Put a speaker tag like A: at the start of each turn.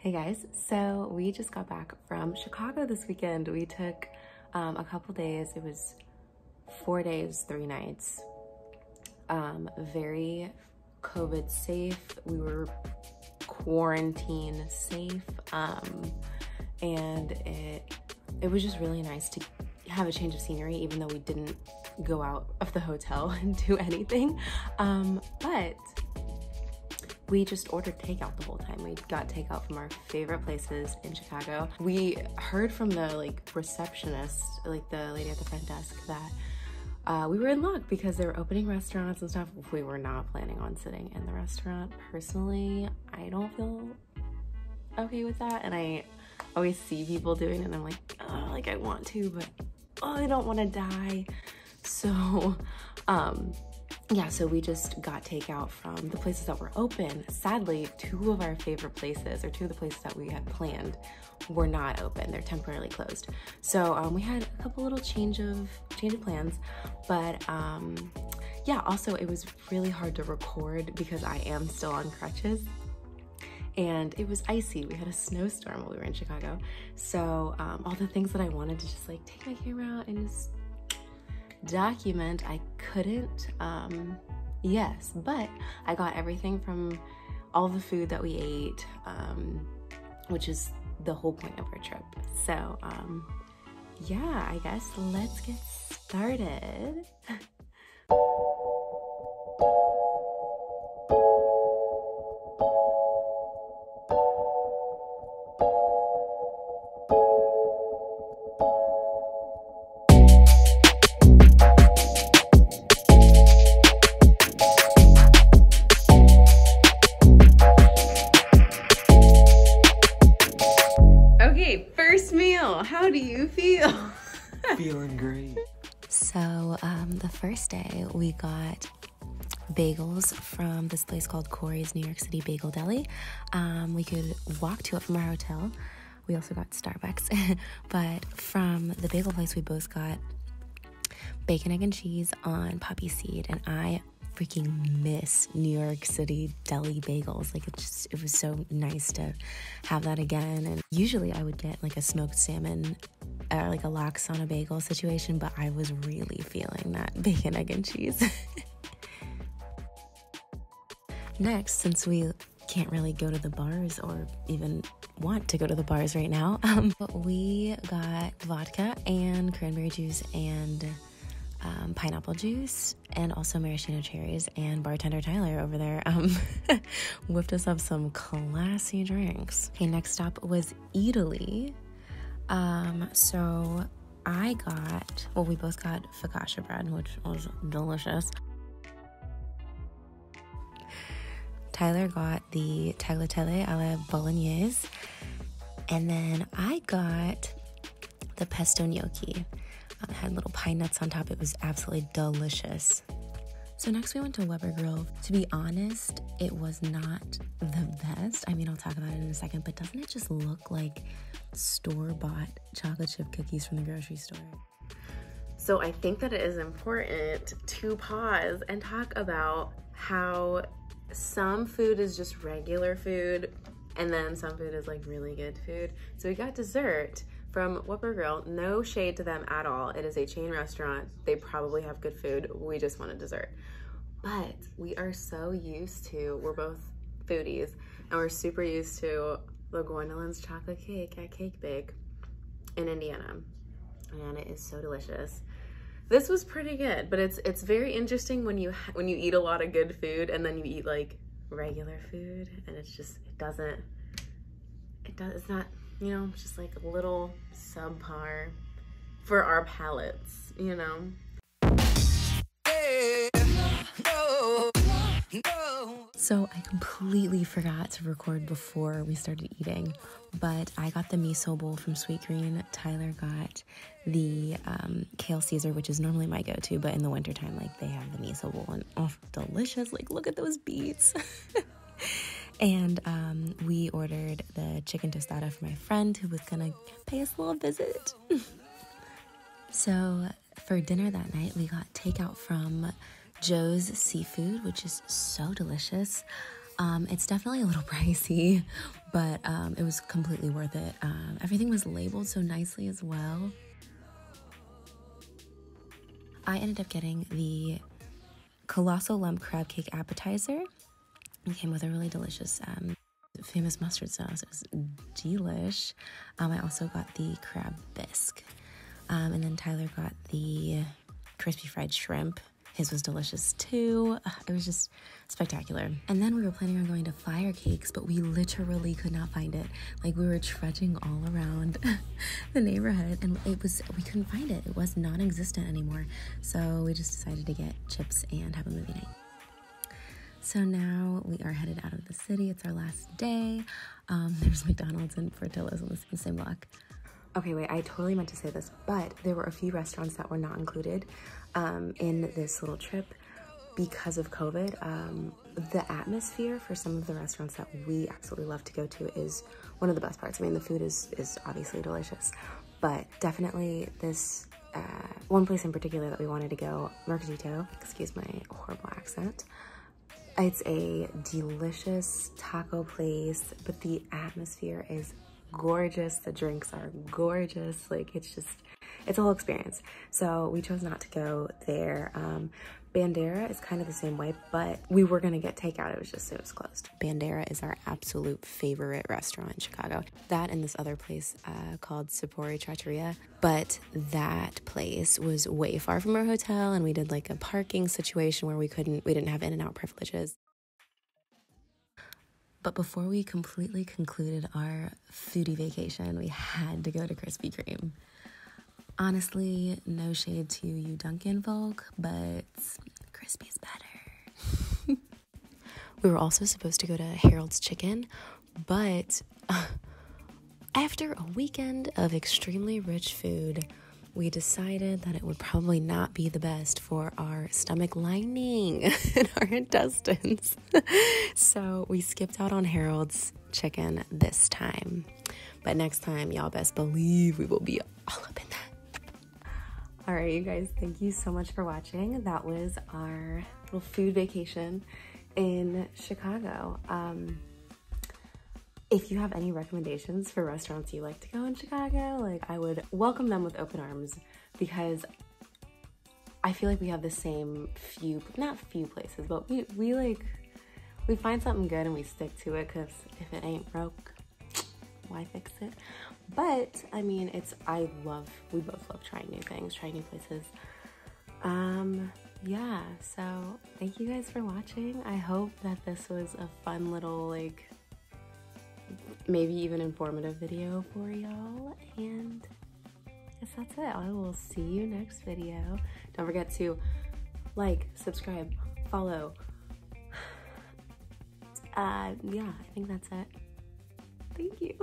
A: Hey guys, so we just got back from Chicago this weekend. We took a couple days. It was 4 days, 3 nights. Very COVID safe. We were quarantine safe. And it was just really nice to have a change of scenery, even though we didn't go out of the hotel and do anything. But we just ordered takeout the whole time. We got takeout from our favorite places in Chicago. We heard from the receptionist, the lady at the front desk, that we were in luck because they were opening restaurants and stuff. We were not planning on sitting in the restaurant. Personally, I don't feel okay with that, and I always see people doing it and I'm like, oh, I want to, but oh, I don't want to die. So yeah, so we just got takeout from the places that were open. Sadly, two of our favorite places, or two of the places that we had planned, were not open. They're temporarily closed. So we had a couple little change of plans, but yeah, also it was really hard to record because I am still on crutches. And it was icy. We had a snowstorm while we were in Chicago. So all the things that I wanted to just take my camera out and just document, I couldn't. Yes, but I got everything from all the food that we ate, which is the whole point of our trip. So yeah, I guess let's get started. How do you feel?
B: Feeling great.
A: So the first day we got bagels from this place called Corey's New York City Bagel Deli. We could walk to it from our hotel. We also got Starbucks. But from the bagel place, we both got bacon, egg, and cheese on poppy seed. And I freaking miss New York City deli bagels. It was so nice to have that again. And usually I would get a smoked salmon or a lox on a bagel situation, but I was really feeling that bacon, egg, and cheese. Next, since we can't really go to the bars or even want to go to the bars right now, we got vodka and cranberry juice and pineapple juice, and also maraschino cherries, and bartender Tyler over there whipped us up some classy drinks. Okay, next stop was Eataly. So we both got focaccia bread, which was delicious. Tyler got the tagliatelle alla bolognese, and then I got the pesto gnocchi. It had little pine nuts on top. It was absolutely delicious. So next we went to Weber Grill. To be honest, it was not the best. I mean, I'll talk about it in a second, but doesn't it just look like store-bought chocolate chip cookies from the grocery store? So I think that it is important to pause and talk about how some food is just regular food, and then some food is really good food. So we got dessert from Weber Grill. No shade to them at all. It is a chain restaurant. They probably have good food. We just wanted dessert. But we are so used to, we're both foodies, and we're super used to the Gwendolyn's chocolate cake at Cake Bake in Indiana. And it is so delicious. This was pretty good, but it's very interesting when you eat a lot of good food and then you eat regular food, and it's not, it's just a little subpar for our palates, So I completely forgot to record before we started eating, but I got the miso bowl from Sweet Green. Tyler got the kale Caesar, which is normally my go-to, but in the wintertime, they have the miso bowl, and oh, delicious. Look at those beets. And we ordered the chicken tostada for my friend who was gonna pay us a little visit. So for dinner that night, we got takeout from Joe's Seafood, which is so delicious. It's definitely a little pricey, but it was completely worth it. Everything was labeled so nicely as well. I ended up getting the colossal lump crab cake appetizer. It came with a really delicious famous mustard sauce. It was delish. I also got the crab bisque. And then Tyler got the crispy fried shrimp. His was delicious too. It was just spectacular. And then we were planning on going to Fire Cakes, but we literally could not find it. Like, we were trudging all around the neighborhood and we couldn't find it. It was non-existent anymore. So we just decided to get chips and have a movie night. So now we are headed out of the city. It's our last day. There's McDonald's and Portillo's on the same block. Okay, wait, I totally meant to say this, but there were a few restaurants that were not included in this little trip because of COVID. The atmosphere for some of the restaurants that we absolutely love to go to is one of the best parts. I mean, the food is obviously delicious, but definitely this one place in particular that we wanted to go, Mercadito, excuse my horrible accent. It's a delicious taco place, but the atmosphere is gorgeous. The drinks are gorgeous. Like, it's a whole experience. So we chose not to go there. Bandera is kind of the same way, but we were gonna get takeout. It was closed. Bandera is our absolute favorite restaurant in Chicago. That and this other place called Sapori Trattoria, but that place was way far from our hotel, and we did like a parking situation where we didn't have in-and-out privileges. But before we completely concluded our foodie vacation, we had to go to Krispy Kreme. Honestly, no shade to you Dunkin' folk, but Crispy's better. We were also supposed to go to Harold's Chicken, but after a weekend of extremely rich food, we decided that it would probably not be the best for our stomach lining and our intestines. So we skipped out on Harold's Chicken this time. But next time, y'all best believe we will be all up in that. All right, you guys, thank you so much for watching. That was our little food vacation in Chicago. If you have any recommendations for restaurants you like to go in Chicago, like, I would welcome them with open arms, because I feel like we have the same not few places, but we find something good and we stick to it, because if it ain't broke, why fix it? But I mean, we both love trying new things, trying new places. Yeah, so thank you guys for watching. I hope that this was a fun little, like, maybe even informative video for y'all, and I guess that's it. I will see you next video. Don't forget to like, subscribe, follow. Yeah, I think that's it. Thank you.